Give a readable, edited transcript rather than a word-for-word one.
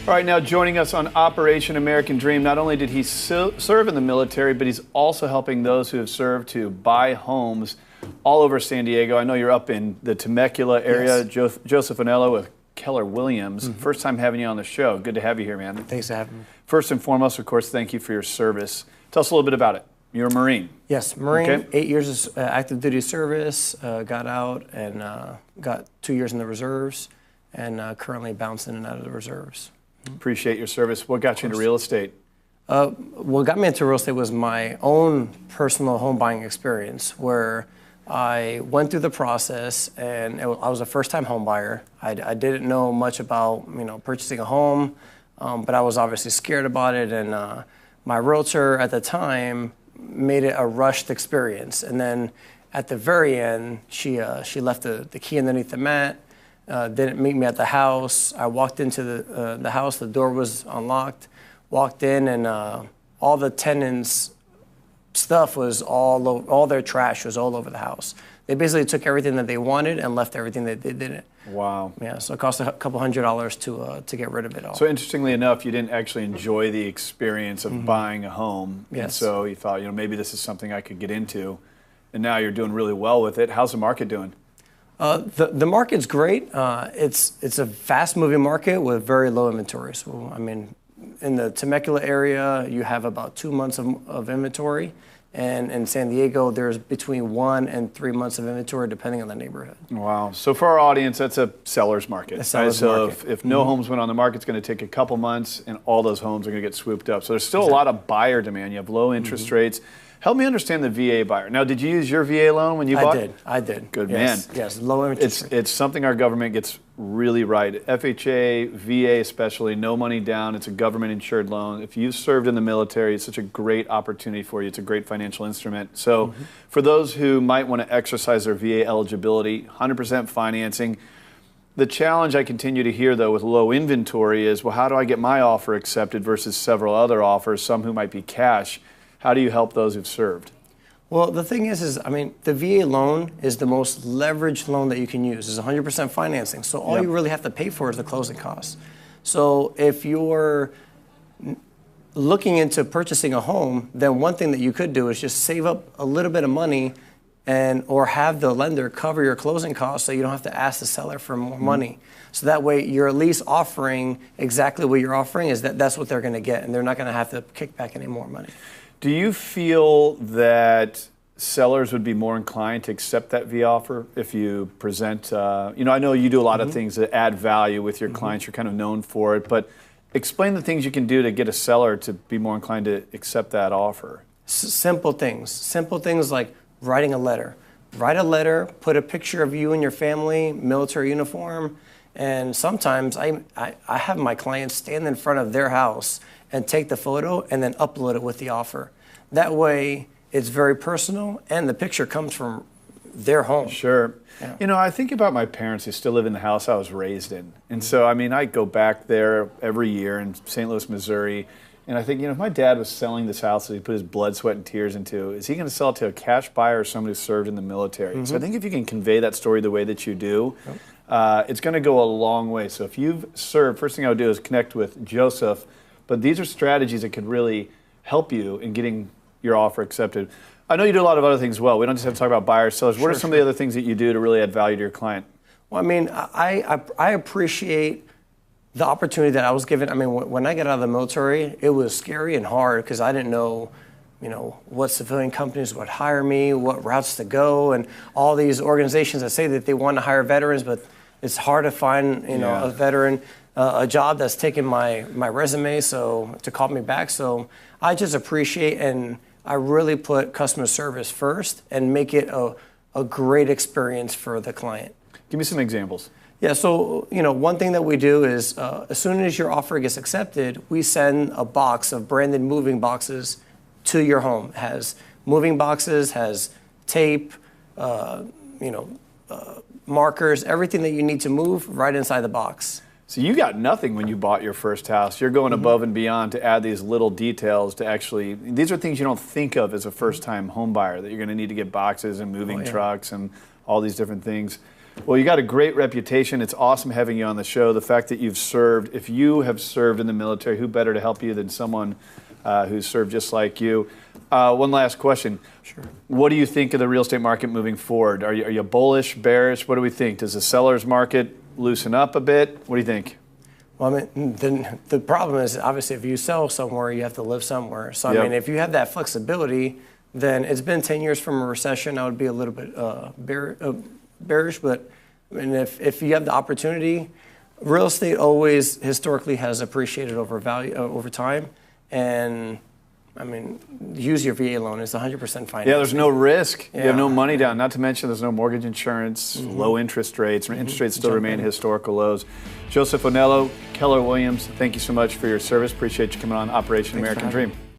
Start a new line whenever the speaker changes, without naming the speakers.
All right, now joining us on Operation American Dream, not only did he serve in the military, but he's also helping those who have served to buy homes all over San Diego. I know you're up in the Temecula area. Yes. Joseph Onello with Keller Williams. Mm-hmm. First time having you on the show. Good to have you here, man.
Thanks for having me.
First and foremost, of course, thank you for your service. Tell us a little bit about it. You're a Marine.
Yes, Marine, okay. 8 years of active duty service, got out and got 2 years in the reserves, and currently bouncing in and out of the reserves.
Appreciate your service. What got you into real estate?
What got me into real estate was my own personal home buying experience, where I went through the process, and I was a first-time home buyer. I didn't know much about purchasing a home, but I was obviously scared about it, and my realtor at the time made it a rushed experience. And then at the very end, she left the key underneath the mat. Didn't meet me at the house. I walked into the house, the door was unlocked, walked in, and all the tenants' stuff was all their trash was all over the house. They basically took everything that they wanted and left everything that they didn't.
Wow.
Yeah, so it cost a couple $100s to get rid of it all.
So interestingly enough, you didn't actually enjoy the experience of buying a home.
Yes.
And so you thought, maybe this is something I could get into. And now you're doing really well with it. How's the market doing?
The market's great. It's a fast-moving market with very low inventory. So, in the Temecula area, you have about 2 months of inventory. And in San Diego, there's between 1 and 3 months of inventory, depending on the neighborhood.
Wow. So for our audience, that's a seller's market.
A seller's market.
If no homes went on the market, it's going to take a couple months, and all those homes are going to get swooped up. So there's still a lot of buyer demand. You have low interest rates. Help me understand the VA buyer. Now, did you use your VA loan when you bought?
I did.
Good
yes,
man.
Yes, low interest.
It's something our government gets really right. FHA, VA especially, no money down. It's a government-insured loan. If you've served in the military, it's such a great opportunity for you. It's a great financial instrument. So for those who might want to exercise their VA eligibility, 100% financing. The challenge I continue to hear, though, with low inventory is, well, how do I get my offer accepted versus several other offers, some who might be cash? How do you help those who've served?
Well, the thing is the VA loan is the most leveraged loan that you can use. It's 100% financing. So all you really have to pay for is the closing costs. So if you're looking into purchasing a home, then one thing that you could do is just save up a little bit of money or have the lender cover your closing costs so you don't have to ask the seller for more money. So that way you're at least offering exactly what you're offering, is that's what they're going to get, and they're not going to have to kick back any more money.
Do you feel that sellers would be more inclined to accept that VA offer if you present, I know you do a lot of things that add value with your clients, you're kind of known for it, but explain the things you can do to get a seller to be more inclined to accept that offer.
Simple things like writing a letter. Write a letter, put a picture of you and your family, military uniform, and sometimes I have my clients stand in front of their house and take the photo and then upload it with the offer. That way, it's very personal, and the picture comes from their home.
Sure.
Yeah.
I think about my parents who still live in the house I was raised in. And so, I go back there every year in St. Louis, Missouri, and I think, if my dad was selling this house that he put his blood, sweat, and tears into, is he going to sell it to a cash buyer or somebody who served in the military? So I think if you can convey that story the way that you do, it's going to go a long way. So if you've served, first thing I would do is connect with Joseph. But these are strategies that could really help you in getting your offer accepted. I know you do a lot of other things well. We don't just have to talk about buyers, sellers. What are some of the other things that you do to really add value to your client?
Well, I appreciate the opportunity that I was given. When I got out of the military, it was scary and hard because I didn't know, what civilian companies would hire me, what routes to go, and all these organizations that say that they want to hire veterans, but it's hard to find, a veteran. A job that's taken my resume to call me back. So I just appreciate, and I really put customer service first and make it a great experience for the client.
Give me some examples.
Yeah, so one thing that we do is as soon as your offer gets accepted, we send a box of branded moving boxes to your home. It has moving boxes, has tape, markers, everything that you need to move right inside the box.
So you got nothing when you bought your first house. You're going above and beyond to add these little details to actually, these are things you don't think of as a first-time home buyer, that you're going to need to get boxes and moving trucks and all these different things. Well, you got a great reputation. It's awesome having you on the show. The fact that you've served, if you have served in the military, who better to help you than someone who's served just like you? One last question.
Sure.
What do you think of the real estate market moving forward? Are you bullish, bearish? What do we think? Does the seller's market loosen up a bit? What do you think?
Well, I mean, the problem is, obviously, if you sell somewhere, you have to live somewhere. So,
Yep.
I mean, if you have that flexibility, then it's been 10 years from a recession. I would be a little bit bearish, but I mean, if you have the opportunity, real estate always historically has appreciated over time, and I mean, use your VA loan. It's 100% financed.
Yeah, there's no risk.
Yeah.
You have no money down. Not to mention there's no mortgage insurance, low interest rates. Interest rates still remain historical lows. Joseph Onello, Keller Williams, thank you so much for your service. Appreciate you coming on Operation
Thanks for
American
having
Dream.
me.